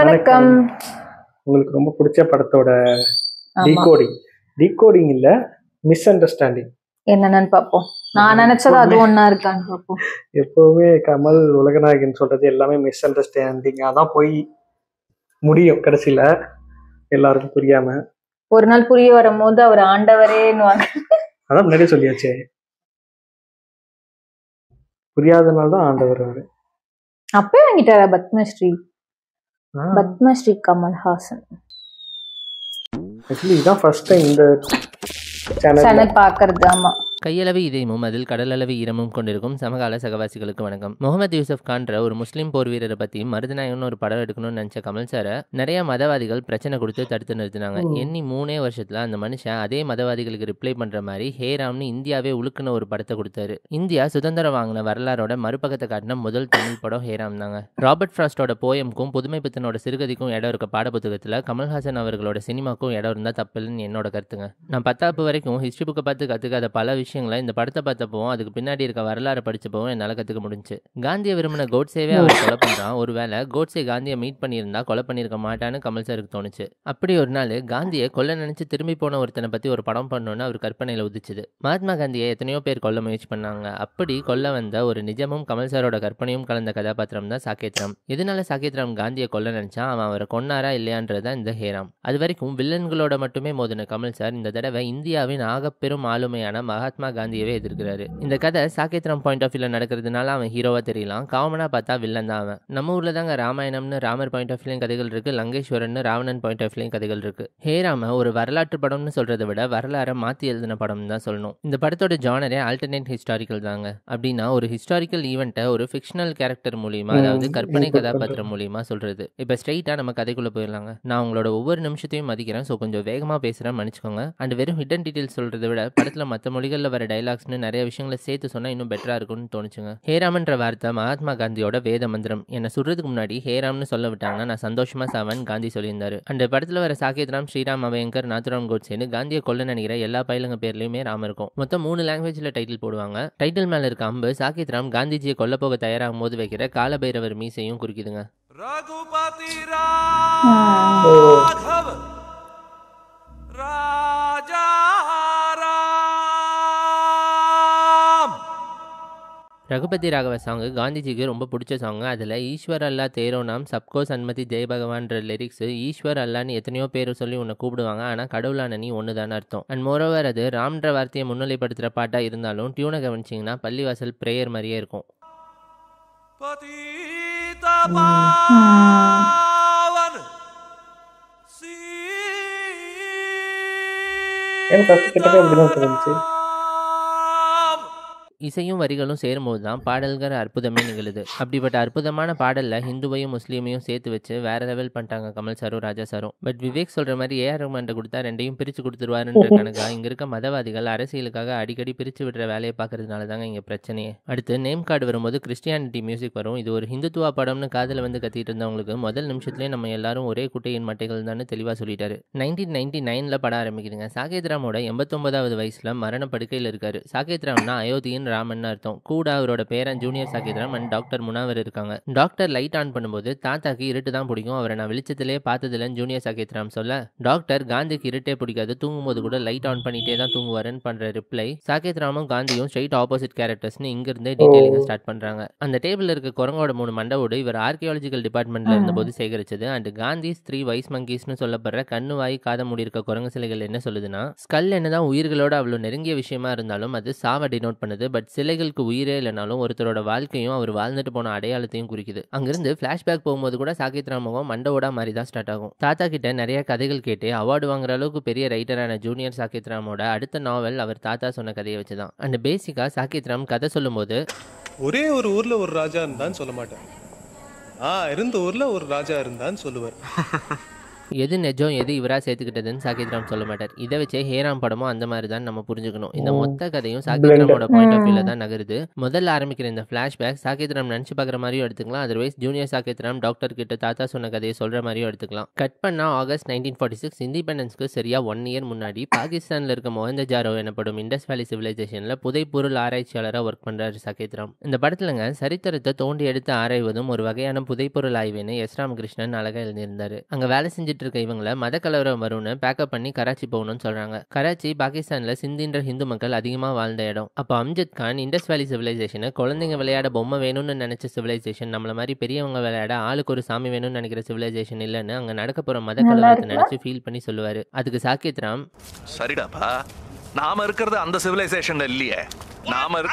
வணக்கம். உங்களுக்கு ரொம்ப பிடிச்ச படத்தோட ஆமா. டீகோடிங் டீகோடிங் இல்ல மிஸ் அண்டர்ஸ்டாண்டிங். என்னன்னு பாப்போம். நான் நினைச்சது அது ஒண்ணா இருக்கான்னு பாப்போம். எப்பவுமே கமல் உலகநாயகன் சொல்றது எல்லாமே மிஸ் அண்டர்ஸ்டாண்டிங்காக தான் போய் முடியும் கடைசியில எல்லாருக்கும் புரியாம. ஒரு நாள் புரிய வரும்போது அவர் ஆண்டவரேன்னுவாங்க. அதான் முன்னாடியே சொல்லியாச்சே, புரியாதனால தான் ஆண்டவர் அவரு. அப்பவே வாங்கிட்டாரா பத்மஸ்ரீ? பத்மஸ்ரீ கமல்ஹாசன் ஆக்சுவலி இதான் ஃபர்ஸ்ட் டைம் இந்த சேனல் பாக்குறது. ஆமா. கையளவு இதயமும் அதில் கடலளவு ஈரமும் கொண்டிருக்கும் சமகால சகவாசிகளுக்கு வணக்கம். முகமது யூசுப் கான்ற ஒரு முஸ்லீம் போர் வீரரை பற்றி மருதநாயகம்னு ஒரு படம் எடுக்கணும்னு நினச்ச கமல் சாரை நிறைய மதவாதிகள் பிரச்சனை கொடுத்து தடுத்து நிறுத்தினாங்க. எண்ணி 3 வருஷத்தில் அந்த மனுஷன் அதே மதவாதிகளுக்கு ரிப்ளை பண்ணுற மாதிரி ஹேராம்னு இந்தியாவே உழுக்குன ஒரு படத்தை கொடுத்தாரு. இந்தியா சுதந்திரம் வாங்கின வரலாறோட மறுபக்கத்தை காட்டின முதல் தமிழ் படம் ஹேராம் தாங்க. ராபர்ட் ஃப்ராஸ்டோட போயமுக்கும் புதுமை பித்தனோட சிறுகதைக்கும் இடம் இருக்க பாடப்புத்தகத்தில் கமல்ஹாசன் அவர்களோட சினிமாக்கும் இடம் இருந்தால் தப்பில்லைன்னு என்னோட கருத்துங்க. நான் 10th வரைக்கும் ஹிஸ்ட்ரி புக்கை பார்த்து கற்றுக்காத பல விஷயங்களை இந்த படத்தை பார்த்தப்பவும் அதுக்கு பின்னாடி இருக்க வரலாறு படிச்சப்பவும் என்னால் கற்றுக்க முடிஞ்சு. காந்தியை விரும்பின கோட்சேவே அவர் கொலை பண்ணுறான். ஒருவேளை கோட்சே காந்தியை மீட் பண்ணியிருந்தா கொலை பண்ணியிருக்க மாட்டான்னு கமல் சாருக்கு தோணுச்சு. அப்படி ஒரு நாள் காந்தியை கொல்ல நினைச்சு திரும்பி போன ஒருத்தனை பற்றி ஒரு படம் பண்ணணும்னு அவர் கற்பனையில் உதிச்சுது. மகாத்மா காந்தியை எத்தனையோ பேர் கொல்ல முயற்சி பண்ணாங்க. அப்படி கொல்ல வந்த ஒரு நிஜமும் கமல் சாரோட கற்பனையும் கலந்த கதாபாத்திரம் தான் சாகேத் ராம். எதனால சாகேத் ராம் காந்தியை கொல்ல நினைச்சா அவன் அவரை கொன்னாரா இல்லையான்றதான் இந்த ஹேராம். அது வரைக்கும் வில்லன்களோட மட்டுமே மோதின கமல் சார் இந்த தடவை இந்தியாவின் ஆகப்பெரும் ஆளுமையான மகாத்மா காந்தியவே எதிர்க்கிறாரு. இந்த கதை சாகேத் ராம் பாயிண்ட் ஆஃப் வியூல நடக்கிறதுனால அவன் ஹீரோவா தெரியலாம். காமனா பார்த்தா வில்லன் தான் அவன். நம்ம ஊர்ல தாங்க ராமாயணம்னு ராமர் பாயிண்ட் ஆஃப் வியூலையும் கதைகள் இருக்கு, லங்கேஸ்வரன் ராவணன் பாயிண்ட் ஆஃப் வியூலையும் கதைகள் இருக்கு. ஹேராம ஒரு வரலாற்று படம்னு சொல்றதை விட வரலாறை மாத்தி எழுதின படம் தான் சொல்லணும். இந்த படத்தோட ஜானரே ஆல்டர்னேட் ஹிஸ்டாரிக்கல் தாங்க. அப்படின்னா ஒரு ஹிஸ்டாரிக்கல் ஈவெண்ட்டை ஒரு ஃபிக்ஷனல் கேரக்டர் மூலியமா, அதாவது கற்பனை கதாபாத்திரம் மூலியமா சொல்றது. இப்ப ஸ்ட்ரெயிட்டா நம்ம கதைக்குள்ள போயிடலாங்க. நான் உங்களோட ஒவ்வொரு நிமிஷத்தையும் மதிக்கிறேன், ஸோ கொஞ்சம் வேகமா பேசுறேன், மன்னிச்சுக்கோங்க. அண்ட் வெறும் ஹிடன் டீடைல்ஸ் சொல்றதை விட படத்துல மற்ற மொழிகளில் வர டைலாக்ஸ்னு நிறைய விஷயங்களை சேர்த்து சொன்னா இன்னும் பெட்டரா இருக்கும்னு தோணுச்சுங்க. ஹேராம்ன்ற வார்த்தை மகாத்மா காந்தியோட வேத மந்திரம். என்ன சொல்றதுக்கு முன்னாடி ஹேராம்னு சொல்ல விட்டாங்கன்னா நான் சந்தோஷமா சாவன் காந்தி சொல்லியிருந்தாரு. அந்த படத்துல வர சாகேத் ராம், ஸ்ரீராம் அபயங்கர், நாத்துராம் கோட்சேன்னு காந்தியை கொல்ல நினைக்கிற எல்லா பயிலுங்க பேர்லயுமே ராம் இருக்கும். மொத்தம் 3 லாங்குவேஜ்ல டைட்டில் போடுவாங்க. டைட்டில் மேல இருக்க அம்பு சாகேத் ராம் காந்திஜியை கொல்ல போக தயாராகும் போது வைக்கிற காலபைரவர் மீசையும் குறிக்குதுங்க. ரகுபதி ராகவ சாங்கு காந்திஜிக்கு ரொம்ப பிடிச்ச சாங். அதில் ஈஸ்வர் அல்லா தேரோ நாம் சப்கோ சன்மதி ஜெய் பகவான்ற லிரிக்ஸ், ஈஸ்வர் அல்லான்னு எத்தனையோ பேர் சொல்லி உன்னை கூப்பிடுவாங்க, ஆனால் கடவுளான நீ ஒன்று தானே அர்த்தம். அண்ட் மோரோவர் அது ராம்ன்ற வார்த்தையை முன்னிலைப்படுத்துகிற பாட்டாக இருந்தாலும் டியூனை கவனிச்சிங்கன்னா பள்ளிவாசல் ப்ரேயர் மாதிரியே இருக்கும். இசையும் வரிகளும் சேரும்போது தான் பாடல்கிற அற்புதமே நிகழுது. அப்படிப்பட்ட அற்புதமான பாடல்ல ஹிந்துவையும் முஸ்லீமையும் சேர்த்து வச்சு வேற லெவல் பண்ணிட்டாங்க கமல் சாரும் ராஜா சாரும். பட் விவேக் சொல்ற மாதிரி ஏஆர் ரஹ்மான் கொடுத்தா ரெண்டையும் பிரிச்சு கொடுத்துருவாருன்ற கணக்கா இங்க இருக்க மதவாதிகள் அரசியலுக்காக அடிக்கடி பிரிச்சு விடுற வேலையை பார்க்கறதுனால தாங்க இங்க பிரச்சனையே. அடுத்து நேம் கார்டு வரும்போது கிறிஸ்டியானிட்டி மியூசிக் வரும். இது ஒரு ஹிந்துத்துவா படம்னு காதில் வந்து கத்திட்டு இருந்தவங்களுக்கு முதல் நிமிஷத்துலேயே நம்ம எல்லாரும் ஒரே குட்டையின் மட்டைகள் தான் தெளிவாக சொல்லிட்டாரு. 1999 படம் ஆரம்பிக்குதுங்க. சாகேத் ராமோட 89வது வயசுல மரண படுக்கையில் இருக்காரு. சாகேத் ராம்னா அயோத்தியின் ராமன் அர்த்தம். கூட அவரோட பேரன் junior Saketh Ram and doctor Munawar இருக்காங்க. டாக்டர் லைட் ஆன் பண்ணும்போது தாத்தாக்கு இருட்டு தான் பிடிக்கும், அவரை நான் வெளிச்சத்திலே பார்த்ததில்லன்னு ஜூனியர் சாகேத் ராம் சொல்ல, டாக்டர் காந்திக்கு இருட்டே பிடிக்காது, தூங்கும்போது கூட லைட் ஆன் பண்ணிட்டே தான் தூங்குவாருன்னு பண்ற ரிப்ளை. சாகேத் ராமும் காந்தியும் ஸ்ட்ரைட் ஆப்போசிட் கேரக்டர்ஸ்னு இங்கிருந்தே டீடைலிங்க ஸ்டார்ட் பண்றாங்க. அந்த டேபிள் இருக்க குரங்கோட 3 மண்டவோடு இவர் ஆர்கியாலஜிக்கல் டிபார்ட்மெண்ட்ல இருந்தபோது சேகரிச்சது. அண்ட் காந்திஸ் 3 வைஸ் மங்கீஸ்னு சொல்லப்படுற கண்ணு வாய் காத மூடி இருக்க குரங்கு சிலைகள் என்ன சொல்லுதுன்னா, ஸ்கல் என்னதான் உயிர்களோட அவ்வளவு நெருங்கிய விஷயமா இருந்தாலும் அது சாவை டினோட் பண்ணுது. பட் சிலைகளுக்கு உயிரே இல்லைனாலும் ஒருத்தரோட வாழ்க்கையும் அவர் வாழ்ந்துட்டு போன அடையாளத்தையும் குறிக்குது. அங்கிருந்து பிளாஷ்பேக் போகும்போது கூட சாகேத் ராம் முகம் மண்டவோட மாதிரி தான் ஸ்டார்ட் ஆகும். தாத்தா கிட்ட நிறைய கதைகள் கேட்டு அவார்டு வாங்குற அளவுக்கு பெரிய ரைட்டரான ஜூனியர் சாகேத் ராமோட அடுத்த நாவல் அவர் தாத்தா சொன்ன கதையை வச்சுதான். அண்ட் பேசிக்கா சாகேத் ராம் கதை சொல்லும் போது ஒரே ஒரு ஊர்ல ஒரு ராஜா இருந்தான்னு சொல்ல மாட்டேன், இருந்த ஊர்ல ஒரு ராஜா இருந்தான்னு சொல்லுவார். எது நிஜம் எது இவரா சேர்த்துக்கிட்டதுன்னு சாகித் ராம் சொல்ல மாட்டார். இதை வச்சே ஹேராம் படமும் அந்த மாதிரி தான் நம்ம புரிஞ்சுக்கணும். இந்த மொத்த கதையும் சாகித் ராமோட பாயிண்ட் ஆஃப் வியூல தான் நகருது. முதல்ல ஆரம்பிக்கிற இந்த பிளாஷ்பேக் சாகித் ராம் நினைச்சு பார்க்குற மாதிரியும் எடுத்துக்கலாம், அதர்வைஸ் ஜூனியர் சாகித் ராம் டாக்டர் கிட்ட தாத்தா சொன்ன கதையை சொல்ற மாதிரியும் எடுத்துக்கலாம். கட் பண்ணா ஆகஸ்ட் 1946 இண்டிபெண்டன்ஸ்க்கு சரியா 1 இயர் முன்னாடி பாகிஸ்தான்ல இருக்க மொஹஞ்சதாரோ எனப்படும் இண்டஸ் வேலி சிவிலைசேஷன்ல புதைப்பொருள் ஆராய்ச்சியாளராக ஒர்க் பண்றாரு சாகித் ராம். இந்த படத்துலங்க சரித்திரத்தை தோண்டி எடுத்து ஆராய்வதும் ஒரு வகையான புதைப்பொருள் ஆய்வுன்னு எஸ் ராமகிருஷ்ணன் அழகா எழுதியிருந்தாரு. அங்க வேலை செஞ்சுட்டு இருக்க இவங்களை மத கலவரம் வரும்னு பேக்கப் பண்ணி கராச்சி போகணும்னு சொல்றாங்க. கராச்சி பாகிஸ்தான்ல சிந்தின்ற ஹிந்து மக்கள் அதிகமா வாழ்ந்த இடம். அப்போ அம்ஜத் கான் இண்டஸ் வேலி சிவிலைசேஷனை குழந்தைங்க விளையாட பொம்மை வேணும்னு நினைச்ச சிவிலைசேஷன், நம்மள மாதிரி பெரியவங்க விளையாட ஆளுக்கு ஒரு சாமி வேணும்னு நினைக்கிற சிவிலைசேஷன் இல்லைன்னு அங்க நடக்க போற மத கலவரத்தை நினைச்சு ஃபீல் பண்ணி சொல்லுவாரு. அதுக்கு சாகித் ராம், சரிடாப்பா, நாம இருக்கிறது அந்த சிவிலைசேஷன்ல இல்லையே, நாம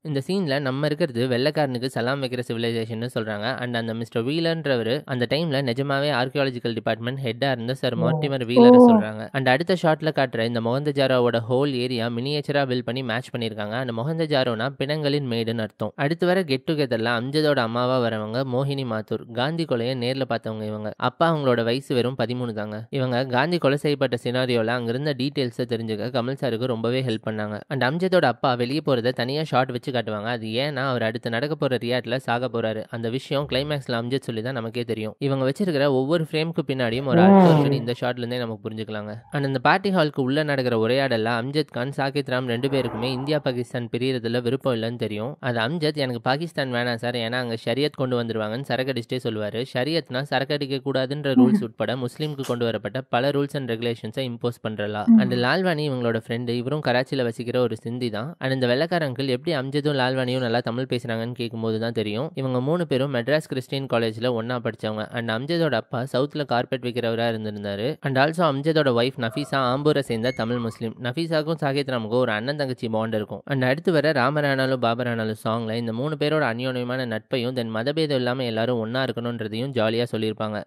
இந்த சீன்ல நம்ம இருக்கிறது வெள்ளைக்காரனுக்கு சலாம் வைக்கிற சிவிலைசேஷன் சொல்றாங்க. அண்ட் அந்த மிஸ்டர் வீலர்ன்றவர் அந்த டைம்ல நிஜமாவே ஆர்கியாலஜிக்கல் டிபார்ட்மெண்ட் ஹெட்டா இருந்த சார் மார்டிமர் வீலரை சொல்றாங்க. அண்ட் அடுத்த ஷாட்ல காட்டுற இந்த மொஹஞ்சதாரோவோட ஹோல் ஏரியா மினியேச்சரா பில்ட் பண்ணி மேட்ச் பண்ணிருக்காங்க. அந்த மொஹஞ்சதாரோனா பிணங்களின் மேடுன்னு அர்த்தம். அடுத்து வர கெட் டுகெதர்ல அம்ஜதோட அம்மாவா வரவங்க மோகினி மாத்தூர், காந்தி கொலையை நேர்ல பார்த்தவங்க இவங்க. அப்பா அவங்களோட வயசு வெறும் 13 தாங்க. இவங்க காந்தி கொலை செய்யப்பட்ட சினாரியோல அங்கிருந்த டீடைல்ஸை தெரிஞ்சுக்க கமல் சாருக்கு ரொம்பவே ஹெல்ப் பண்ணாங்க. அண்ட் அம்ஜதோட அப்பா வெளியே போறதை தனியா ஷாட் வச்சு காட்டுவாங்க. அது ஏன்னா அவர் அடுத்து நடக்க போற ரியாட்ல சாக போறாரு. அந்த விஷயம் கிளைமேக்ஸ்ல அம்ஜத் சொல்லி தான் நமக்கே தெரியும். இவங்க வச்சிருக்கிற ஒவ்வொரு ஃப்ரேமுக்கு பின்னாடியும் ஒரு ஆர்ட் இந்த ஷாட்ல இருந்தே நமக்கு புரிஞ்சுக்கலாங்க. அண்ட் அந்த பார்ட்டி ஹாலுக்கு உள்ள நடக்கிற உரையாடல அம்ஜத் கான் சாகித் ராம் 2 பேருக்குமே இந்தியா பாகிஸ்தான் பிரியறதுல விருப்பம் இல்லைன்னு தெரியும். அது அம்ஜத் எனக்கு பாகிஸ்தான் வேணாம் சார், ஏன்னா அங்க ஷரியத் கொண்டு வந்துருவாங்கன்னு சரக்கடிச்சிட்டே சொல்லுவாரு. ஷரியத்னா சரக்கடிக்க கூடாதுன்ற ரூல்ஸ் உட்பட முஸ்லீமுக்கு கொண்டு வரப்பட்ட பல ரூல்ஸ் அண்ட் ரெகுலேஷன்ஸை இம்போஸ் பண்றலாம். அண்ட் லால்வானி இவங்களோட ஃப்ரெண்டு, இவரும் கராச்சியில வசிக்கிற ஒரு சிந்தி தான். அண்ட் இந்த வெள்ளக்கார அங்கிள் எப்படி அம்ஜதும் லால்வானியும் நல்லா தமிழ் பேசுறாங்கன்னு கேட்கும்போது தான் தெரியும் இவங்க 3 பேரும் மெட்ராஸ் கிறிஸ்டியன் காலேஜ்ல ஒன்னா படிச்சவங்க. அண்ட் அம்ஜதோட அப்பா சவுத்ல கார்பெட் விற்கிறவரா இருந்திருந்தாரு. அண்ட் ஆல்சோ அம்ஜதோட ஒய்ஃப் நஃபீசா ஆம்பூரை சேர்ந்த தமிழ் முஸ்லீம். நஃபீசாக்கும் சாகித் ராமுக்கும் ஒரு அண்ணன் தங்கச்சி பாண்ட் இருக்கும். அண்ட் அடுத்து வர ராமரானாலும் பாபரானாலும் சாங்ல இந்த 3 பேரோட அந்யோன்யமான நட்பையும் தென் மதபேதம் இல்லாம எல்லாரும் ஒன்னா இருக்கணும்ன்றதையும் ஜாலியா சொல்லியிருப்பாங்க.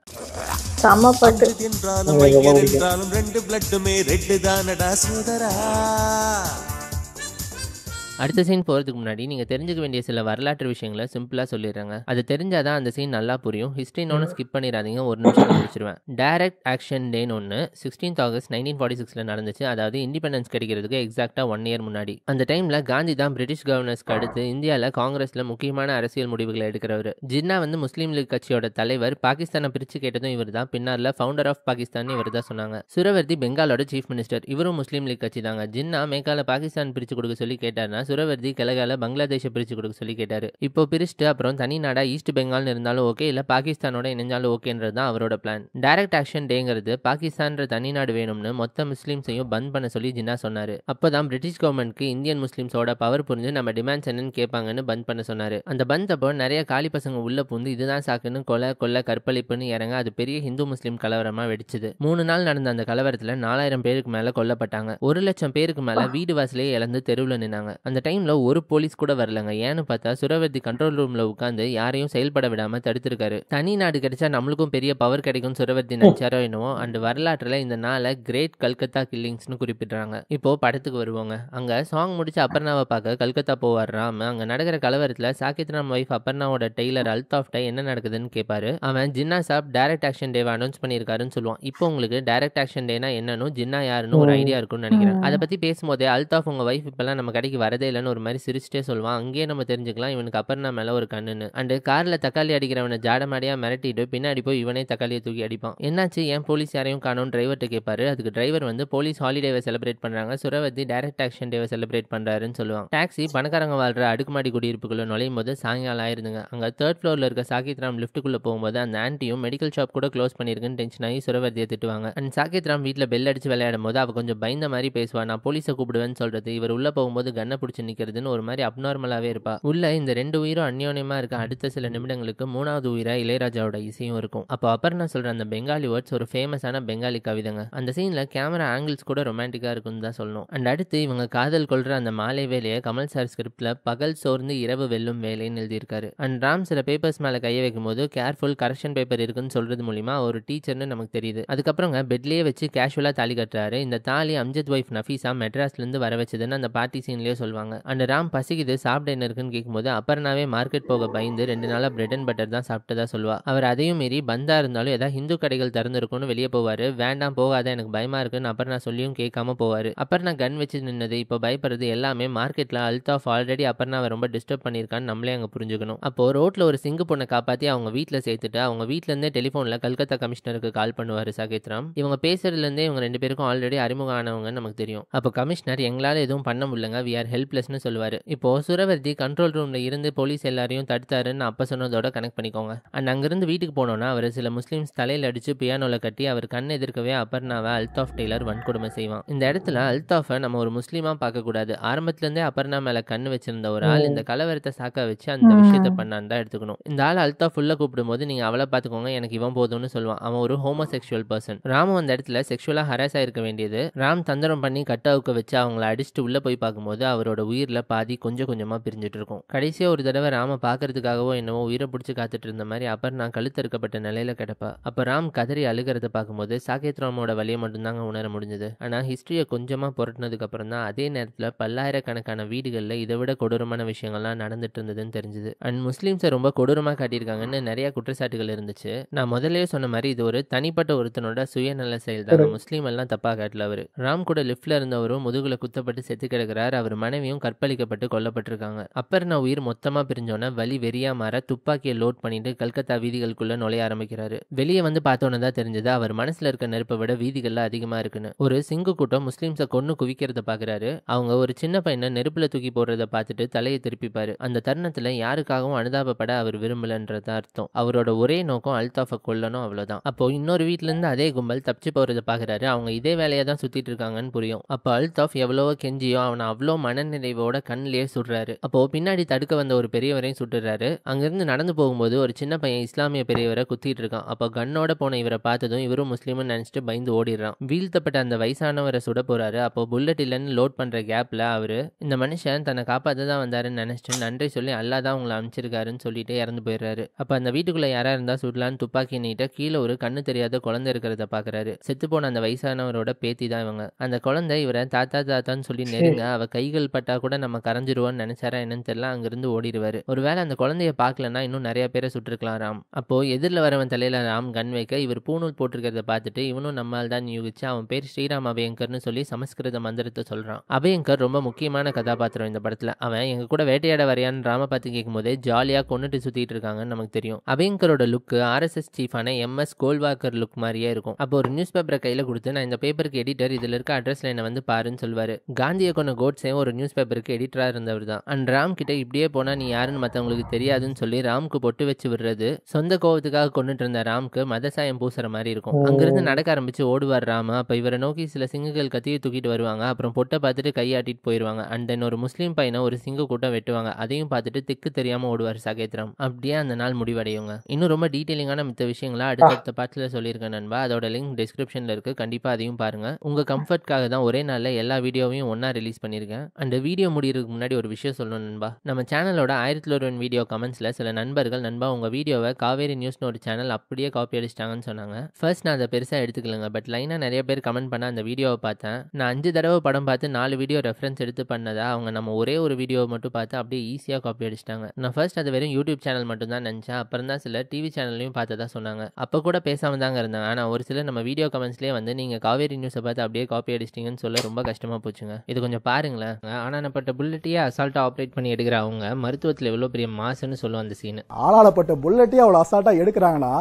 அடுத்த சீன் போகிறதுக்கு முன்னாடி நீங்கள் தெரிஞ்சுக்க வேண்டிய சில வரலாற்று விஷயங்களை சிம்பிளாக சொல்லிடுறாங்க. அது தெரிஞ்சாதான் அந்த சீன் நல்லா புரியும். ஹிஸ்ட்ரின்னு ஸ்கிப் பண்ணிடாதீங்க, ஒரு நிமிஷம் முடிச்சிருவேன். டைரக்ட் ஆக்ஷன் டேன்னு ஒன்று 16th ஆகஸ்ட் 1946 நடந்துச்சு. அதாவது இண்டிபெண்டன்ஸ் கிடைக்கிறதுக்கு எக்ஸாக்டாக 1 இயர் முன்னாடி. அந்த டைமில் காந்தி தான் பிரிட்டிஷ் கவர்னர்ஸ்க்கு அடுத்து இந்தியாவில் காங்கிரஸில் முக்கியமான அரசியல் முடிவுகளை எடுக்கிறவர். ஜின்னா முஸ்லீம் லீக் கட்சியோட தலைவர். பாகிஸ்தானை பிரித்து கேட்டதும் இவர் தான். பின்னால ஃபவுண்டர் ஆஃப் பாகிஸ்தான் இவர் தான் சொன்னாங்க. சுரவர்தி பெங்காலோட சீஃப் மினிஸ்டர், இவரும் முஸ்லீம் லீக் கட்சி தாங்க. ஜின்னா மேற்கால பாகிஸ்தான் பிரித்து கொடுக்க சொல்லி கேட்டார்னா சுரவர்தி கிழக்கால பங்களாதேஷை பிரிச்சு கொடுக்க சொல்லி கேட்டாரு. இப்போ பிரிச்சுட்டு அப்புறம் தனி நாடா ஈஸ்ட் பெங்கால்னு இருந்தாலும் ஓகே, இல்ல பாகிஸ்தானோட இணைஞ்சாலும் ஓகேன்றது தான் அவரோட பிளான். டைரக்ட் ஆக்ஷன் டேங்கிறது பாகிஸ்தான்ற தனி நாடு வேணும்னு மொத்த முஸ்லீம்ஸையும் பந்த் பண்ண சொல்லி ஜின்னா சொன்னாரு. அப்பதான் பிரிட்டிஷ் கவர்மெண்ட்க்கு இந்தியன் முஸ்லீம்ஸோட பவர் புரிஞ்சு நம்ம டிமாண்ட்ஸ் என்னன்னு கேட்பாங்கன்னு பந்த் பண்ண சொன்னாரு. அந்த பந்த் அப்போ நிறைய காலி பசங்க உள்ள பூந்து இதுதான் சாக்குன்னு கொலை கற்பழிப்புன்னு இறங்க அது பெரிய ஹிந்து முஸ்லீம் கலவரமா வெடிச்சது. 3 நாள் நடந்த அந்த கலவரத்துல 4000 பேருக்கு மேல கொல்லப்பட்டாங்க. 1,00,000 பேருக்கு மேல வீடு வாசலையே இழந்து தெருவில் நின்னாங்க. அந்த டைம்ல ஒரு போலீஸ் கூட வரலங்க. ஏன்னு பார்த்தா சுரவர்தி கண்ட்ரோல் ரூம்ல உட்காந்து யாரையும் செயல்பட விடாம தடுத்திருக்காரு. தனி நாடு கிடைச்சா நம்மளுக்கும் பெரிய பவர் கிடைக்கும் சுரவர்தி நினைச்சாரோ என்னவோ. அண்ட் வரலாற்றுல இந்த நாளை கிரேட் கல்கத்தா கில்லிங்ஸ்னு குறிப்பிடுறாங்க. இப்போ படத்துக்கு வருவாங்க. அங்க சாங் முடிச்சு அபர்ணாவை பார்க்க கல்கத்தா போவார் ராம். அங்க நடக்கிற கலவரத்துல சாகித் ராம் ஒய்ஃப் அபர்ணாவோட டெய்லர் அல்தாஃப்ட என்ன நடக்குதுன்னு கேட்பாரு. அவன் ஜின்னா சாப் டைரக்ட் ஆக்ஷன் டேவை அனௌன்ஸ் பண்ணியிருக்காருன்னு சொல்லுவான். இப்போ உங்களுக்கு டைரக்ட் ஆக்ஷன் டேனா என்னன்னு ஜின்னா யாருன்னு ஒரு ஐடியா இருக்கும்னு நினைக்கிறேன். அதை பத்தி பேசும்போதே அல்தாஃப் உங்க ஒய்ஃப் இப்பெல்லாம் நம்ம கடைக்கு வரதே இல்லைன்னு ஒரு மாதிரி சிரிச்சிட்டே சொல்லுவான். அங்கேயே நம்ம தெரிஞ்சுக்கலாம் இவனுக்கு அபர்ணா மேல ஒரு கண்ணுன்னு. அண்ட் கார்ல தக்காளி அடிக்கிறவனை ஜாடமாடியா மிரட்டிட்டு பின்னாடி போய் இவனே தக்காளியை தூக்கி அடிப்பான். என்னாச்சு ஏன் போலீஸ் யாரையும் காணோம் டிரைவர்கிட்ட கேட்பாரு. அதுக்கு டிரைவர் போலீஸ் ஹாலிடேவை செலிப்ரேட் பண்றாங்க, சுரவர்தி டைரக்ட் ஆக்ஷன் டேவை செலிப்ரேட் பண்றாருன்னு சொல்லுவான். டாக்ஸி பணக்காரங்க வாழ்ற அடுக்குமாடி குடியிருப்புக்குள்ள நுழையும் போது சாயங்காலம் ஆயிருந்துங்க. அங்க 3rd ஃப்ளோர்ல இருக்க சாகித் ராம் லிஃப்ட்டுக்குள்ள போகும்போது அந்த ஆன்ட்டியும் மெடிக்கல் ஷாப் கூட க்ளோஸ் பண்ணிருக்குன்னு டென்ஷன் ஆகி சுரவர்தியை திட்டுவாங்க. அண்ட் சாகித் ராம் வீட்டுல பெல் அடிச்சு விளையாடும் போது அவ கொஞ்சம் பயந்த மாதிரி பேசுவா. நான் போலீஸை கூப்பிடுவேன்னு சொல்றது, இவர் உள்ள போகும்போது கண்ணை பிடிச்சி நிக்கிறதுன்னு ஒரு மாதிரி அப்நார்மலாவே இருப்பா. உள்ள இந்த 2 உயிரும் அந்யோன்யமா இருக்க அடுத்த சில நிமிடங்களுக்கு 3வது உயிரா இளையராஜாவோட இசையும் இருக்கும். அப்போ அபர்ணா சொல்ற அந்த பெங்காலி வேர்ட்ஸ் ஒரு ஃபேமஸான பெங்காலி கவிதைங்க. அந்த சீன்ல கேமரா ஆங்கிள்ஸ் கூட ரொமான்டிக்கா இருக்குன்னு தான் சொல்லணும். அண்ட் அடுத்து இவங்க காதல் கொள்ற அந்த மாலை வேலையை கமல் சார் ஸ்கிரிப்ட்ல பகல் சோர்ந்து இரவு வெல்லும் வேலைன்னு எழுதியிருக்காரு. அண்ட் ராம் சில பேப்பர்ஸ் மேல கைய வைக்கும் போது கேர்ஃபுல் கரெக்ஷன் பேப்பர் இருக்குன்னு சொல்றது மூலியமா ஒரு டீச்சர்னு நமக்கு தெரியுது. அதுக்கப்புறம் பெட்லயே வச்சு கேஷுவலா தாலி கட்டுறாரு. இந்த தாலி அம்ஜத் ஒய்ஃப் நஃபீசா மெட்ராஸ்ல இருந்து வர வச்சதுன்னு அந்த பார்ட்டி சீன்லயே சொல்லுவாங்க. சொல்லுவாங்க. அண்ட் ராம் பசிக்குது சாப்பிட என்ன இருக்குன்னு கேட்கும்போது அப்பர்னாவே மார்க்கெட் போக பயந்து 2 நாளா பிரெட் அண்ட் பட்டர் தான் சாப்பிட்டதா சொல்லுவா. அவர் அதையும் மீறி பந்தா இருந்தாலும் ஏதாவது ஹிந்து கடைகள் திறந்துருக்கும்னு வெளியே போவாரு. வேண்டாம் போகாத எனக்கு பயமா இருக்குன்னு அப்பர்னா சொல்லியும் கேட்காம போவாரு. அப்பர்னா கன் வச்சு நின்னது இப்போ பயப்படுறது எல்லாமே மார்க்கெட்ல அல்தாஃப் ஆல்ரெடி அப்பர்னாவை ரொம்ப டிஸ்டர்ப் பண்ணியிருக்கான்னு நம்மளே அங்கே புரிஞ்சுக்கணும். அப்போ ரோட்ல ஒரு சிங்கு பொண்ணை காப்பாற்றி அவங்க வீட்டில் சேர்த்துட்டு அவங்க வீட்டில இருந்தே டெலிஃபோனில் கல்கத்தா கமிஷனருக்கு கால் பண்ணுவார் சாகேத் ராம். இவங்க பேசுறதுலேருந்தே இவங்க 2 பேருக்கும் ஆல்ரெடி அறிமுகம் ஆனவங்கன்னு நமக்கு தெரியும். அப்போ கமிஷனர் எங்களால் எதுவும் பண்ண முடியலங்க, வி ஆர் ஹெல்ப்லெஸ்னு சொல்லுவார். இப்போ சுரவர்தி கண்ட்ரோல் ரூம்ல இருந்து போலீஸ் எல்லாரையும் தடுத்தாருன்னு அப்போ சொன்னதோட கனெக்ட் பண்ணிக்கோங்க. அண்ட் அங்கிருந்து வீட்டுக்கு போனோன்னா அவர் சில முஸ்லீம்ஸ் தலையில் அடிச்சு பியானோல கட்டி அவர் கண் எதிர்க்கவே அப்பர்னாவை அல்தாஃப் டெய்லர் வன்கொடுமை செய்வான். இந்த இடத்துல அல்தாஃபை நம்ம ஒரு முஸ்லீமா பார்க்கக்கூடாது. ஆரம்பத்திலேருந்தே அப்பர்னா மேல கண்ணு வச்சிருந்த ஒரு ஆள் இந்த கலவரத்தை சாக்க வச்சு அந்த விஷயத்த பண்ணான்னு தான் எடுத்துக்கணும். இந்த ஆள் அல்தாஃப் உள்ள கூப்பிடும்போது நீங்க அவளை பார்த்துக்கோங்க, எனக்கு இவன் போதும்னு சொல்லுவான். அவன் ஒரு ஹோமோசெக்சுவல் பர்சன். ராமும் அந்த இடத்துல செக்ஷுவலா ஹராஸ் ஆயிருக்க வேண்டியது. ராம் தந்திரம் பண்ணி கட்டாவுக்கு வச்சு அவங்கள அடிச்சுட்டு உள்ள போய் பார்க்கும்போது அவரோட உயிரில் பாதி கொஞ்சம் கொஞ்சமா பிரிஞ்சுட்டு இருக்கும். கடைசியா ஒரு தடவை ராம பார்க்கறதுக்காகவோ என்னவோ உயிரை பிடிச்சி காத்துட்டு இருந்த மாதிரி அப்பர்னா கழுத்தறுக்கப்பட்ட நிலையில கிடப்பா. அப்ப ராம் கதறி அழுகிறத பார்க்கும்போது சாகேத் ராமோட வழியை மட்டும்தாங்க உணர முடிஞ்சது. ஆனா ஹிஸ்டரியை கொஞ்சமா புரட்டினதுக்கு அப்புறம் தான் அதே நேரத்தில் பல்லாயிரக்கணக்கான வீடுகளில் இதை விட கொடூரமான விஷயங்கள்லாம் நடந்துட்டு இருந்ததுன்னு தெரிஞ்சுது. அண்ட் முஸ்லீம்ஸை ரொம்ப கொடூரமாக காட்டியிருக்காங்கன்னு நிறைய குற்றச்சாட்டுகள் இருந்துச்சு. நான் முதலே சொன்ன மாதிரி இது ஒரு தனிப்பட்ட ஒருத்தனோட சுயநல செயல் தான். முஸ்லீம் எல்லாம் தப்பா காட்டல. அவரு ராம் கூட லிப்ட்ல இருந்தவரும் முதுகுல குத்தப்பட்டு செத்து கிடக்கிறார். அவர் மனைவியும் கற்பழிக்கப்பட்டு கொல்லப்பட்டிருக்காங்க. அப்பர்னா உயிர் மொத்தமா பிரிஞ்சோன்னா வலி வெறியா மாற துப்பாக்கியை லோட் பண்ணிட்டு கல்கத்தா வீதிகளுக்குள்ள நுழைய ஆரம்பிக்கிறாரு. வெளியே வந்து பார்த்தோன்னு தான் தெரிஞ்சது அவர் மனசுல இருக்க நெருப்பை விட வீதிகள்ல அதிகமா இருக்குன்னு. ஒரு சிங்கு கூட்டம் முஸ்லீம்ஸை கொன்னு குவிக்கிறத பாக்குறாரு. அவங்க ஒரு சின்ன பையனை நெருப்புல தூக்கி போடுறத பார்த்துட்டு தலையை திருப்பிப்பாரு. அந்த தருணத்துல யாருக்காகவும் அனுதாபப்பட அவர் விரும்பலன்றது அர்த்தம். அவரோட ஒரே நோக்கம் அல்தாஃபை கொல்லணும், அவ்வளவுதான். அப்போ இன்னொரு வீட்டுல இருந்து அதே கும்பல் தப்பிச்சு போறத பாக்குறாரு. அவங்க இதே வேலையை தான் சுத்திட்டு இருக்காங்கன்னு புரியும். அப்போ அல்தாஃப் எவ்வளவோ கெஞ்சியோ அவனை அவ்வளோ மனநிறைவோட கண்ணிலேயே சுடுறாரு. அப்போ பின்னாடி தடுக்க வந்த ஒரு பெரியவரையும் சுட்டுறாரு. அங்கிருந்து நடந்து போகும்போது ஒரு சின்ன பையன் இஸ்லாமிய பெரியவரை குத்திட்டு இருக்கான். அப்போ கண்ணோட போன இவரை பார்த்ததும் இவரும் முஸ்லீம்னு நினைச்சிட்டு பயந்து ஓடிடுறான். வீழ்த்தப்பட்ட அந்த வயசானவரை சுட போறாரு. அப்போ புல்லட் இல்லைன்னு லோட் பண்ற கேப்ல அவரு இந்த மனுஷன் தன்னை காப்பாத்த தான் வந்தாருன்னு நினைச்சிட்டு நன்றி சொல்லி அல்லா தான் உங்களை அமைச்சிருக்காருன்னு சொல்லிட்டு இறந்து போயிடுறாரு. அப்ப அந்த வீட்டுக்குள்ள யாரா இருந்தா சுடலான்னு துப்பாக்கி நீட்ட கீழே ஒரு கண்ணு தெரியாத குழந்தை இருக்கிறத பாக்குறாரு. செத்து போன அந்த வயசானவரோட பேத்தி தான் இவங்க. அந்த குழந்தை இவரை தாத்தா தாத்தான்னு சொல்லி நெருங்க அவ கைகள் பட்டா கூட நம்ம கரைஞ்சிருவோன்னு நினைச்சாரா என்னன்னு தெரியல. அங்கிருந்து ஓடிடுவாரு. ஒருவேளை அந்த குழந்தைய பார்க்கலன்னா இன்னும் நிறைய பேரை சுட்டிருக்கலாம் ராம். அப்போ எதிரில் வரவன் தலையில ராம் கண் வைக்க இவர் பூணூல் போட்டிருக்கிறத பார்த்துட்டு இவனும் நம்மால் தான் யூகிச்சு அவன் பேர் ஸ்ரீராம் அபயங்கர்னு சொல்லி சமஸ்கிருத மந்திரத்தை சொல்றான். அபயங்கர் ரொம்ப முக்கியமான கதாபாத்திரம் இந்த படத்துல. அவன் எங்க கூட வேட்டையாட வரையான்னு ராம பார்த்து கேட்கும் போதே ஜாலியா கொண்டுட்டு சுத்திட்டு இருக்காங்கன்னு நமக்கு தெரியும். அபயங்கரோட லுக்கு RSS சீஃபான MS கோல்வாக்கர் லுக் மாதிரியே இருக்கும். அப்போ ஒரு நியூஸ் பேப்பரை கையில கொடுத்து நான் இந்த பேப்பருக்கு எடிட்டர், இதுல இருக்க அட்ரஸ்ல என்ன வந்து பாருன்னு சொல்வாரு. காந்தியை கொண்ட கோட்ஸேவும் ஒரு நியூஸ் பேப்பருக்கு எடிட்டரா இருந்தவர் தான். அண்ட் ராம் கிட்ட இப்படியே போனா நீ யாருன்னு மத்தவங்களுக்கு தெரியாதுன்னு சொல்லி ராம்க்கு பொட்டு வச்சு விடுறது சொந்த கோவத்துக்காக கொண்டுட்டு இருந்த ராம்க்கு மதசாயம் பூசுற மாதிரி இருக்கும். அங்கிருந்து நடக்க ஆரம்பிச்சு ஓடுவார் ராம. அப்ப இவரை நோக்கி சில சிங்குகள் கத்தியை தூக்கிட்டு வருவாங்க. அப்புறம் பொட்டை பார்த்துட்டு கையாட்டிட்டு போயிருவாங்க. அண்ட் தென் ஒரு முஸ்லீம் பையனை ஒரு சிங்க கூட்டம் வெட்டுவாங்க. அதையும் பார்த்துட்டு திக்கு தெரியாம ஓடுவார் சாகேத் ராம். அப்படியே அந்த நாள் முடிவடையுங்க. இன்னும் ரொம்ப டீட்டெயிலிங்கான மித்த விஷயங்களா அடுத்த பாட்டுல சொல்லியிருக்கேன் நண்பா. அதோட லிங்க் டிஸ்கிரிப்ஷன்ல இருக்கு, கண்டிப்பா அதையும் பாருங்க. உங்க கம்ஃபர்ட்காக தான் ஒரே நாள்ல எல்லா வீடியோவையும் ஒன்னா ரிலீஸ் பண்ணிருக்கேன். அந்த வீடியோ முடியறதுக்கு முன்னாடி ஒரு விஷயம் சொல்லணும் நண்பா. நம்ம சேனலோட 1001 வீடியோ கமெண்ட்ஸ்ல சில நண்பர்கள் நண்பா உங்க வீடியோவை காவேரி நியூஸ்னு ஒரு சேனல் அப்படியே காப்பி அடிச்சிட்டாங்கன்னு சொன்னாங்க. ஃபர்ஸ்ட் நான் அதை பெருசா எடுத்துக்கலங்க. பட் லைனா நிறைய பேர் கமெண்ட் பண்ண அந்த வீடியோவை பார்த்தேன். நான் 5 தடவை படம் பார்த்து 4 வீடியோ ரெஃபரன்ஸ் எடுத்து பண்ணதா அவங்க நம்ம ஒரே ஒரு வீடியோவை மட்டும் பார்த்து அப்படியே ஈஸியாக காப்பி அடிச்சிட்டாங்க. நான் ஃபர்ஸ்ட் அது வெறும் யூடியூப் சேனல் மட்டும் தான் நினச்சேன். அப்புறம் தான் சில டிவி சேனல்லையும் பார்த்ததா சொன்னாங்க. அப்போ கூட பேசாம தாங்க இருந்தாங்க. ஆனால் ஒரு சிலர் நம்ம வீடியோ கமெண்ட்ஸ்லேயே வந்து நீங்கள் காவேரி நியூஸை பார்த்து அப்படியே காப்பி அடிச்சிட்டிங்கன்னு சொல்ல ரொம்ப கஷ்டமாக போச்சுங்க. இது கொஞ்சம் பாருங்களேன். ஆனானப்பட்ட புல்லட்டையே அசால்ட்டாக ஆப்ரேட் பண்ணி எடுக்கிற அவங்க மருத்துவத்தில் எவ்வளோ பெரிய மாசுன்னு சொல்லுவோம் அந்த சீன். ஆளாளப்பட்ட புல்லட்டையே அவ்வளோ அசால்ட்டாக எடுக்கிறாங்கன்னா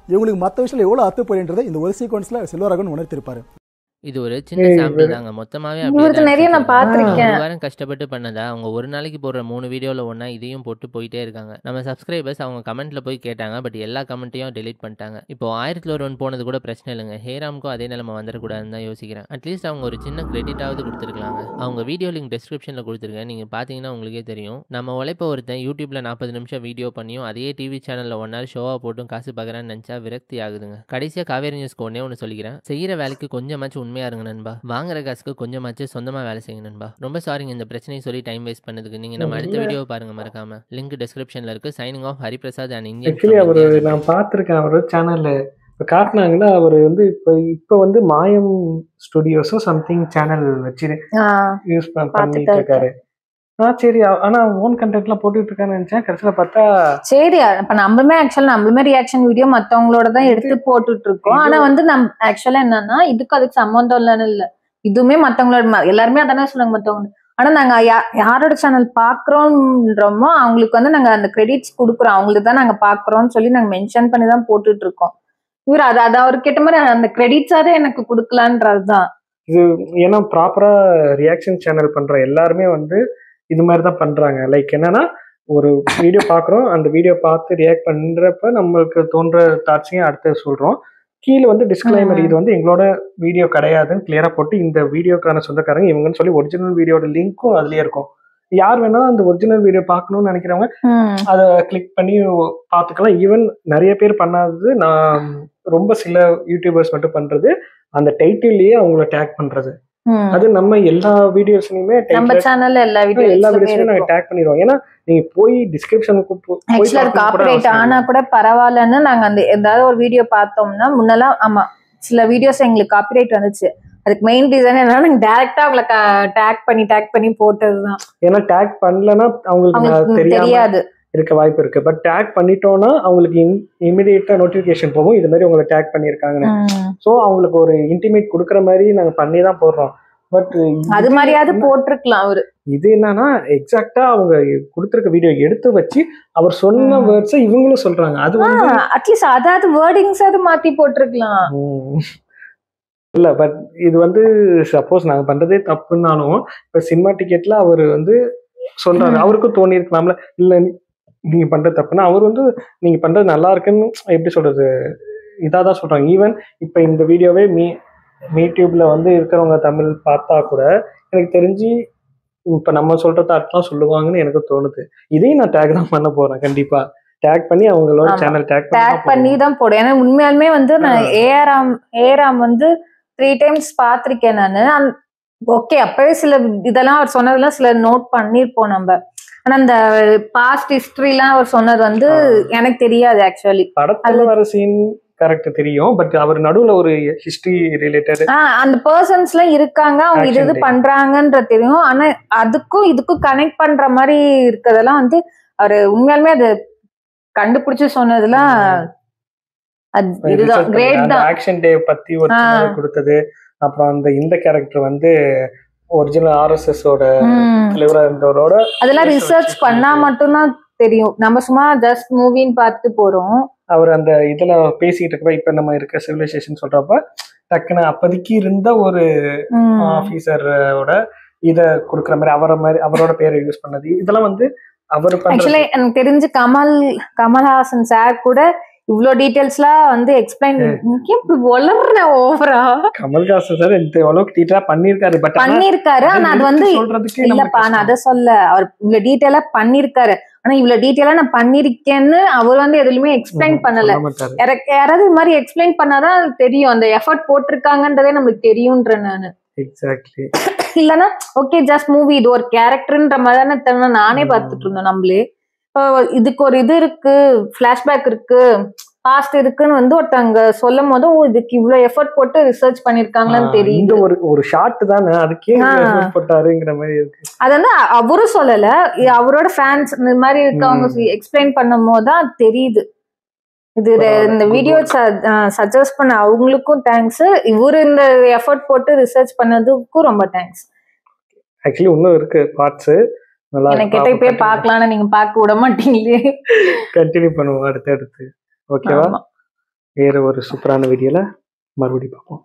இவங்களுக்கு மற்ற விஷயத்தில் எவ்வளோ அத்து போயின்றது இந்த ஒரு சீக்வன்ஸில் செல்வராகவன் உணர்த்திருப்பாரு. இது ஒரு சின்ன சாம்பிள் தாங்க. மொத்தமாவே நிறைய நான் பார்த்திருக்கேன். ஒரு வாரம் கஷ்டப்பட்டு பண்ணதா அவங்க ஒரு நாளைக்கு போடுற 3 வீடியோல ஒன்னா இதையும் போட்டு போயிட்டே இருக்காங்க. நம்ம சப்ஸ்கிரைபர்ஸ் அவங்க கமெண்ட்ல போய் கேட்டாங்க. பட் எல்லா கமெண்ட்டையும் டெலீட் பண்ணிட்டாங்க. இப்போ 1001 போனது கூட பிரச்சனை இல்லைங்க. ஹேராமுக்கும் அதே நிலைமை வந்துடக்கூடாதுன்னு தான் யோசிக்கிறேன். அட்லீஸ்ட் அவங்க ஒரு சின்ன கிரெடிட்டாவது கொடுத்துருக்கலாங்க. அவங்க வீடியோ லிங்க் டிஸ்கிரிப்ஷன்ல கொடுத்துருக்கேன். நீங்க பாத்தீங்கன்னா உங்களுக்கே தெரியும். நம்ம உழைப்ப ஒருத்தன் யூடியூப்ல 40 நிமிஷம் வீடியோ பண்ணியும் அதையே டிவி சேனல்ல 1 hour ஷோவா போட்டும் காசு பார்க்கறான்னு நினைச்சா விரக்தி ஆகுதுங்க. கடைசியா காவேரி நியூஸ்க்கு ஒண்ணு சொல்லிக்கிறேன். செய்யற வேலைக்கு கொஞ்சமாச்சும் உண்மையா இருங்க நண்பா. வாங்குற காசுக்கு கொஞ்சமாச்சு சொந்தமா வேலை செய்யுங்க நண்பா. ரொம்ப சாரிங்க இந்த பிரச்சனையை சொல்லி டைம் வேஸ்ட் பண்ணதுக்கு. நீங்க நம்ம அடுத்த வீடியோ பாருங்க மறக்காம. லிங்க் டிஸ்கிரிப்ஷன்ல இருக்கு. Signing off Hariprasad and Indian. Actually அவரு நான் பார்த்திருக்கேன் அவரோட சேனல்ல காட்டினாங்கன்னா அவர் வந்து இப்போ வந்து மாயம் ஸ்டுடியோஸோ சம்திங் சேனல் வச்சு யூஸ் பண்ணிட்டு இருக்காரு. சரி ஆனா ஓன் கண்டென்ட்லாம் போட்டுட்டு இருக்கான்னு நினைச்சேன். கடைசியில பார்த்தா சரி இப்ப நம்மளுமே ரியாக்ஷன் வீடியோ மத்தவங்களோட தான் எடுத்து போட்டுட்டு இருக்கோம். ஆனா வந்து ஆக்சுவலா என்னன்னா இதுக்கு அதுக்கு சம்மந்தம் இல்ல. இதுவுமே மத்தவங்களோட எல்லாருமே அதானே சொல்லுவாங்க மத்தவங்க. ஆனா நாங்க யாரோட சேனல் பாக்குறோம்ன்றோமோ அவங்களுக்கு வந்து நாங்க அந்த கிரெடிட்ஸ் கொடுக்குறோம். அவங்களுக்கு தான் நாங்க பாக்குறோம்னு சொல்லி நாங்க மென்ஷன் பண்ணி தான் போட்டுட்டு இருக்கோம். இவர் அது அவர் கேட்ட மாதிரி அந்த கிரெடிட்ஸாவே எனக்கு கொடுக்கலான்றதுதான். இது ஏன்னா ப்ராப்பரா ரியாக்ஷன் சேனல் பண்ற எல்லாருமே வந்து இது மாதிரி தான் பண்றாங்க. லைக் என்னன்னா ஒரு வீடியோ பாக்குறோம், அந்த வீடியோ பார்த்து ரியாக்ட் பண்றப்ப நம்மளுக்கு தோன்ற தாட்ஸையும் அடுத்து சொல்றோம். கீழே வந்து டிஸ்க்ளைமர் இது வந்து எங்களோட வீடியோ கிடையாதுன்னு கிளியரா போட்டு இந்த வீடியோக்கான சொந்தக்காரங்க இவங்கன்னு சொல்லி ஒரிஜினல் வீடியோட லிங்க்கும் அதுலயே இருக்கும். யார் வேணாலும் அந்த ஒரிஜினல் வீடியோ பார்க்கணும்னு நினைக்கிறவங்க அதை கிளிக் பண்ணி பார்த்துக்கலாம். ஈவன் நிறைய பேர் பண்ணாதது, நான் ரொம்ப சில யூடியூபர்ஸ் மட்டும் பண்றது அந்த டைட்டில்லயே அவங்கள டேக் பண்றது. அது நம்ம எல்லா வீடியோஸ்லயுமே நம்ம சேனல்ல எல்லா வீடியோஸ்லயும் நாங்க டேக் பண்ணிடுவோம். ஏன்னா நீங்க போய் டிஸ்கிரிப்ஷனுக்கு ஆக்சுவலா அது காப்பிரைட் ஆனா கூட பரவாயில்லன்னு நாங்க அந்த ஏதாவது ஒரு வீடியோ பார்த்தோம்னா முன்னெல்லாம் ஆமா சில வீடியோஸ் எங்களுக்கு காப்பிரைட் வந்துச்சு. அதுக்கு மெயின் ரீசன் என்னன்னா நாங்க டைரக்டா அவங்களை டேக் பண்ணி போட்டதுதான். ஏன்னா டேக் பண்ணலன்னா அவங்களுக்கு தெரியாது இருக்க வாய்ப்பு இருக்கு. பட் டேக் பண்ணிட்டோம்னா அவங்களுக்கு இமிடியேட்டா நோட்டிபிகேஷன் போகும் இது மாதிரி உங்களை டேக் பண்ணிருக்காங்கன்னு. ஸோ அவங்களுக்கு ஒரு இன்டிமேட் கொடுக்குற மாதிரி நாங்க பண்ணி தான் போடுறோம். பட் அது மாதிரியாவது போட்டிருக்கலாம் அவரு. இது என்னன்னா எக்ஸாக்டா அவங்க கொடுத்திருக்க வீடியோ எடுத்து வச்சு அவர் சொன்ன வேர்ட்ஸ் இவங்களும் சொல்றாங்க. அது வந்து அட்லீஸ்ட் அதாவது வேர்டிங்ஸ் அது மாத்தி போட்டிருக்கலாம். இல்ல பட் இது வந்து சப்போஸ் நாங்க பண்றதே தப்புன்னாலும் இப்ப சினிமா டிக்கெட்ல அவர் வந்து சொல்றாரு, அவருக்கும் தோணி இருக்கலாம்ல இல்ல நீங்க பண்றது தப்புன்னா. அவர் வந்து நீங்க பண்றது நல்லா இருக்குன்னு எப்படி சொல்றது இதாதான் சொல்றாங்க. ஈவன் இப்ப இந்த வீடியோவே மீடியூப்ல வந்து இருக்கிறவங்க தமிழ் பார்த்தா கூட எனக்கு தெரிஞ்சு இப்ப நம்ம சொல்ற தாட்லாம் சொல்லுவாங்கன்னு எனக்கு தோணுது. இதையும் நான் டேக் தான் பண்ண போறேன். கண்டிப்பா டேக் பண்ணி அவங்களோட சேனல் டேக் பண்ணி தான் போடுவேன். ஏன்னா உண்மையாலுமே வந்து நான் ஏஆராம் வந்து 3 times பாத்திருக்கேன் நானு. ஓகே அப்பவே சில இதெல்லாம் அவர் சொன்னதெல்லாம் சில நோட் பண்ணிருப்போம் நம்ம. ஆனா அந்த பாஸ்ட் ஹிஸ்டரி எல்லாம் அவர் சொன்னது வந்து எனக்கு தெரியாது. ஆக்சுவலி படத்துல வர சீன் கரெக்ட் தெரியும். பட் அவர் நடுவுல ஒரு ஹிஸ்டரி ரிலேட்டட் அந்த பர்சன்ஸ் எல்லாம் இருக்காங்க, அவங்க இது பண்றாங்கன்ற தெரியும். ஆனா அதுக்கும் இதுக்கும் கனெக்ட் பண்ற மாதிரி இருக்கிறதெல்லாம் வந்து அவரு உண்மையாலுமே அது கண்டுபிடிச்சு சொன்னதுலாம் இதுதான் கிரேட் தான். ஆக்ஷன் டே பத்தி ஒரு கொடுத்தது. அப்புறம் அந்த இந்த கேரக்டர் வந்து ஒரிஜினல் ஆர்எஸ்எஸ் ஓட தலைவரா இருந்தவரோட அதெல்லாம் ரிசர்ச் பண்ணா மட்டும்தான் தெரியும். நம்ம சும்மா ஜஸ்ட் மூவின்னு பார்த்துட்டு போறோம். அவர் அந்த இதுல பேசிட்டு இருக்கப்ப இப்ப நம்ம இருக்க சிவிலைசேஷன் சொல்றப்ப டக்குன்னு அப்போதைக்கு இருந்த ஒரு ஆபீசரோட இத கொடுக்குற மாதிரி அவரோட பேரை யூஸ் பண்ணது இதெல்லாம் வந்து அவர் ஆக்சுவலி எனக்கு தெரிஞ்சு கமல்ஹாசன் சார் கூட இவ்ளோ டீடைல்ஸ்லாம் வந்து எக்ஸ்பிளைன் வளர்ற ஓவரா கமல்ஹாசன் சார் இந்த அளவுக்கு டீடைலா பண்ணிருக்காரு. ஆனா அது வந்து இல்லப்பா நான் அதை சொல்ல அவர் இவ்வளவு டீடைலா பண்ணிருக்காரு. ஆனா இவ்வளவு டீடைலா நான் பண்ணிருக்கேன்னு அவர் வந்து எதுலயுமே எக்ஸ்பிளைன் பண்ணல. யாராவது இது மாதிரி எக்ஸ்பிளைன் பண்ணாதான் தெரியும் அந்த எஃபர்ட் போட்டிருக்காங்கன்றதே நம்மளுக்கு தெரியும்ன்ற நானு. எக்ஸாக்ட்லி இல்லன்னா ஓகே ஜஸ்ட் மூவி இது ஒரு கேரக்டர்ன்ற மாதிரி தானே நானே பார்த்துட்டு இருந்தோம். நம்மளே இதுக்கு ஒரு இது இருக்கு, பிளாஷ்பேக் இருக்கு, பாஸ்ட் இருக்குன்னு வந்து ஒருத்தவங்க சொல்லும் போது இதுக்கு இவ்வளவு எஃபர்ட் போட்டு ரிசர்ச் பண்ணிருக்காங்கன்னு தெரியும். இந்த ஒரு ஷார்ட் தானே அதுக்கே போட்டாருங்கிற மாதிரி இருக்கு. அது வந்து அவரும் சொல்லல, அவரோட ஃபேன்ஸ் இந்த மாதிரி இருக்கவங்க எக்ஸ்பிளைன் பண்ணும் போதுதான் தெரியுது. இது இந்த வீடியோ சஜஸ்ட் பண்ண அவங்களுக்கும் தேங்க்ஸ், இவரு இந்த எஃபர்ட் போட்டு ரிசர்ச் பண்ணதுக்கும் ரொம்ப தேங்க்ஸ். ஆக்சுவலி இன்னும் இருக்கு பார்ட்ஸ் எனக்கு கிட்ட போய் பார்க்கலாம்னு நீங்க பார்க்க விட மாட்டீங்களே. கண்டினியூ பண்ணுவோம் அடுத்து. ஓகேவா? வேற ஒரு சூப்பரான வீடியோல மறுபடியும் பார்ப்போம்.